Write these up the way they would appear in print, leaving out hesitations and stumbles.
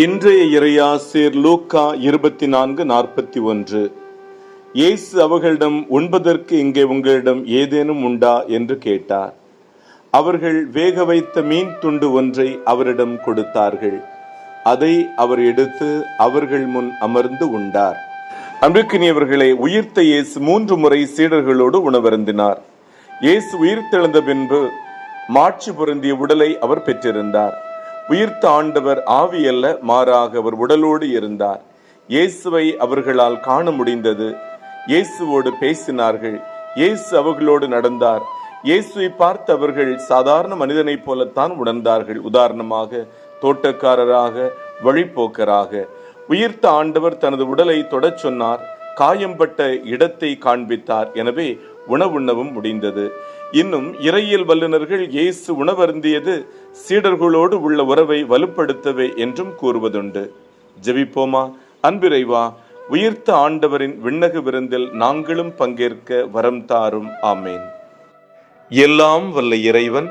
இன்றைய இறையாசிர் லூக்கா 24:41. இயேசு அவர்களிடம், உண்பதற்கு இங்கே உங்களிடம் ஏதேனும் உண்டா என்று கேட்டார். அவர்கள் வேக வைத்த மீன் துண்டு ஒன்றை அவரிடம் கொடுத்தார்கள். அதை அவர் எடுத்து அவர்கள் முன் அமர்ந்து உண்டார். அன்புக்கினியவர்களே, உயிர்த்த இயேசு 3 முறை சீடர்களோடு உணவருந்தினார். இயேசு உயிர்த்தெழுந்த பின்பு மாட்சி பொருந்திய உடலை அவர் பெற்றிருந்தார். உயிர்த்த ஆண்டவர் ஆவி அல்ல, மாறாக அவர் உடலோடு இருந்தார். இயேசுவை அவர்களால் காண முடிந்தது. இயேசுவோடு பேசினார்கள். இயேசு அவர்களோடு நடந்தார். இயேசுவை பார்த்து அவர்கள் சாதாரண மனிதனைப் போலத்தான் உணர்ந்தார்கள். உதாரணமாக, தோட்டக்காரராக, வழிப்போக்கராக. உயிர்த்த ஆண்டவர் தனது உடலை தொடச் சொன்னார். காயம்பட்ட இடத்தை காண்பித்தார். எனவே உணவுண்ணவும் முடிந்தது. இன்னும் இறையியல் வல்லுநர்கள் இயேசு உணவருந்தியது சீடர்களோடு உள்ள உறவை வலுப்படுத்தவே என்றும் கூறுவதுண்டு. ஜெபிப்போமா. அன்பிறைவா, உயிர்த்த ஆண்டவரின் விண்ணக விருந்தில் நாங்களும் பங்கேற்க வரம் தாரும். ஆமேன். எல்லாம் வல்ல இறைவன்,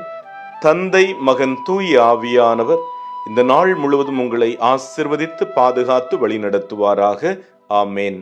தந்தை, மகன், தூய ஆவியானவர் இந்த நாள் முழுவதும் உங்களை ஆசிர்வதித்து பாதுகாத்து வழி நடத்துவாராக. ஆமேன்.